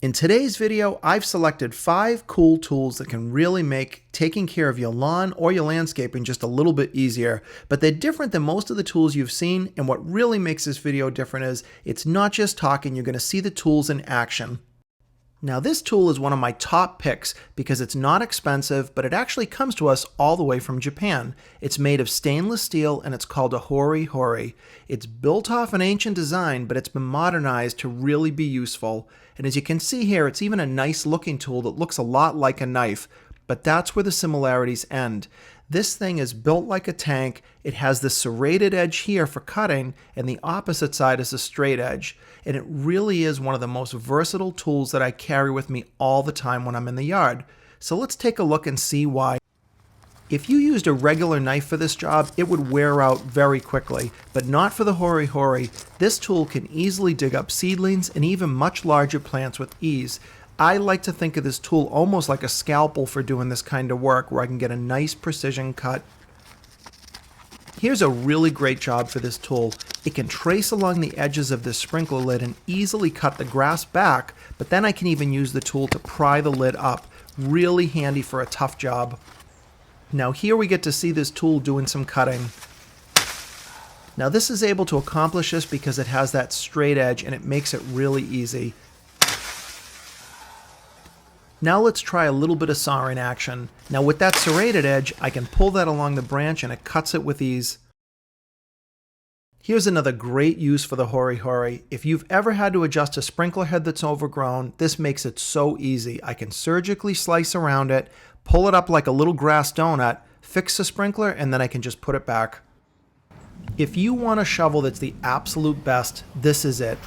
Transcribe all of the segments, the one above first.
In today's video, I've selected 5 cool tools that can really make taking care of your lawn or your landscaping just a little bit easier, but they're different than most of the tools you've seen, and what really makes this video different is it's not just talking, you're going to see the tools in action. Now this tool is one of my top picks because it's not expensive, but it actually comes to us all the way from Japan. It's made of stainless steel and it's called a Hori Hori. It's built off an ancient design, but it's been modernized to really be useful. And as you can see here, it's even a nice looking tool that looks a lot like a knife, but that's where the similarities end. This thing is built like a tank. It has this serrated edge here for cutting, and the opposite side is a straight edge. And it really is one of the most versatile tools that I carry with me all the time when I'm in the yard. So let's take a look and see why. If you used a regular knife for this job, it would wear out very quickly, but not for the Hori Hori. This tool can easily dig up seedlings and even much larger plants with ease. I like to think of this tool almost like a scalpel for doing this kind of work where I can get a nice precision cut. Here's a really great job for this tool. It can trace along the edges of this sprinkler lid and easily cut the grass back, but then I can even use the tool to pry the lid up. Really handy for a tough job. Now here we get to see this tool doing some cutting. Now this is able to accomplish this because it has that straight edge and it makes it really easy. Now let's try a little bit of sawing action. Now with that serrated edge, I can pull that along the branch and it cuts it with ease. Here's another great use for the Hori Hori. If you've ever had to adjust a sprinkler head that's overgrown, this makes it so easy. I can surgically slice around it, pull it up like a little grass donut, fix the sprinkler, and then I can just put it back. If you want a shovel that's the absolute best, this is it.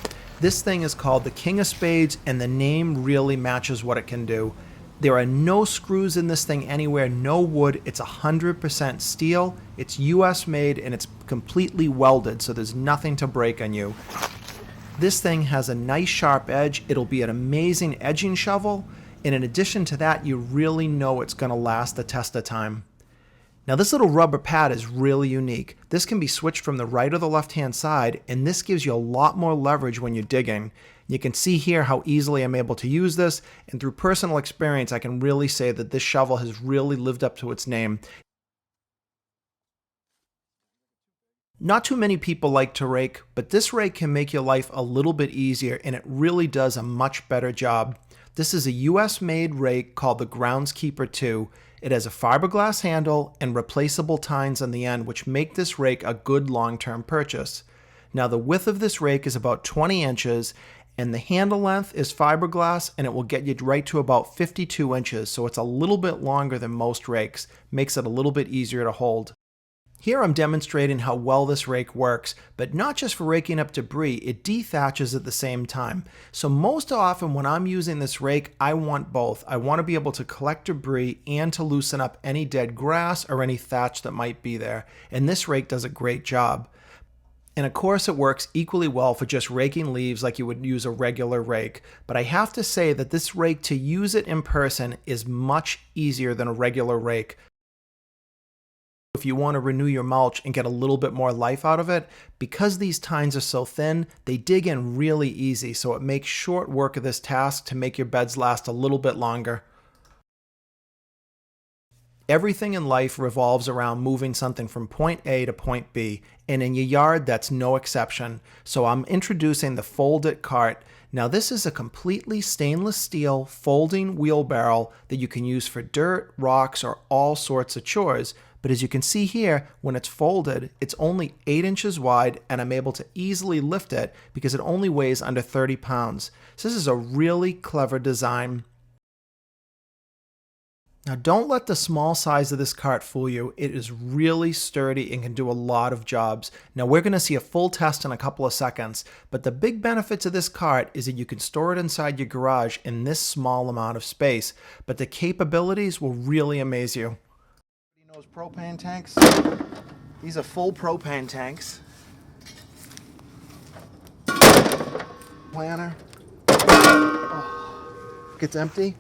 This thing is called the King of Spades, and the name really matches what it can do. There are no screws in this thing anywhere, no wood. It's 100% steel. It's US made and it's completely welded, so there's nothing to break on you. This thing has a nice sharp edge. It'll be an amazing edging shovel, and in addition to that, you really know it's going to last the test of time. Now this little rubber pad is really unique. This can be switched from the right or the left hand side, and this gives you a lot more leverage when you're digging. You can see here how easily I'm able to use this, and through personal experience I can really say that this shovel has really lived up to its name. Not too many people like to rake, but this rake can make your life a little bit easier, and it really does a much better job. This is a US made rake called the Groundskeeper II. It has a fiberglass handle and replaceable tines on the end, which make this rake a good long-term purchase. Now the width of this rake is about 20 inches, and the handle length is fiberglass, and it will get you right to about 52 inches, so it's a little bit longer than most rakes. Makes it a little bit easier to hold. Here I'm demonstrating how well this rake works, but not just for raking up debris, it dethatches at the same time. So most often when I'm using this rake, I want both. I want to be able to collect debris and to loosen up any dead grass or any thatch that might be there. And this rake does a great job. And of course it works equally well for just raking leaves like you would use a regular rake. But I have to say that this rake, to use it in person, is much easier than a regular rake. If you want to renew your mulch and get a little bit more life out of it, because these tines are so thin, they dig in really easy, so it makes short work of this task to make your beds last a little bit longer. Everything in life revolves around moving something from point A to point B, and in your yard that's no exception. So I'm introducing the Fold It cart. Now this is a completely stainless steel folding wheelbarrow that you can use for dirt, rocks, or all sorts of chores. But as you can see here, when it's folded, it's only 8 inches wide, and I'm able to easily lift it because it only weighs under 30 pounds. So this is a really clever design. Now don't let the small size of this cart fool you. It is really sturdy and can do a lot of jobs. Now we're going to see a full test in a couple of seconds, but the big benefit to this cart is that you can store it inside your garage in this small amount of space, but the capabilities will really amaze you. Those propane tanks, these are full propane tanks. Planter, gets empty.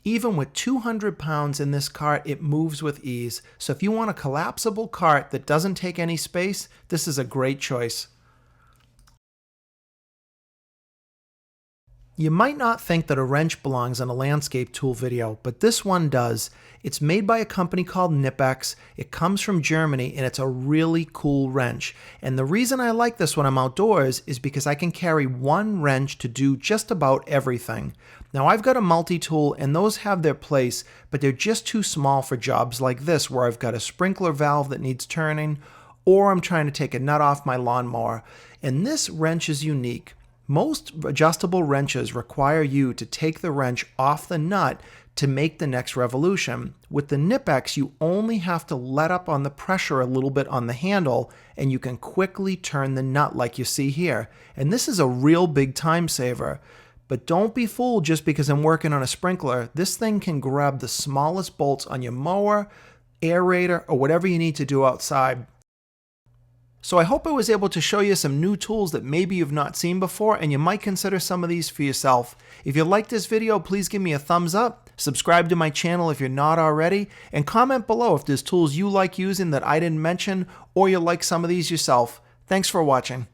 Even with 200 pounds in this cart, it moves with ease. So if you want a collapsible cart that doesn't take any space, this is a great choice. You might not think that a wrench belongs in a landscape tool video, but this one does. It's made by a company called Knipex. It comes from Germany, and it's a really cool wrench. And the reason I like this when I'm outdoors is because I can carry one wrench to do just about everything. Now, I've got a multi-tool, and those have their place, but they're just too small for jobs like this, where I've got a sprinkler valve that needs turning, or I'm trying to take a nut off my lawnmower. And this wrench is unique. Most adjustable wrenches require you to take the wrench off the nut to make the next revolution. With the Knipex, you only have to let up on the pressure a little bit on the handle, and you can quickly turn the nut like you see here. And this is a real big time saver. But don't be fooled just because I'm working on a sprinkler. This thing can grab the smallest bolts on your mower, aerator, or whatever you need to do outside. So I hope I was able to show you some new tools that maybe you've not seen before, and you might consider some of these for yourself. If you liked this video, please give me a thumbs up, subscribe to my channel if you're not already, and comment below if there's tools you like using that I didn't mention, or you like some of these yourself. Thanks for watching.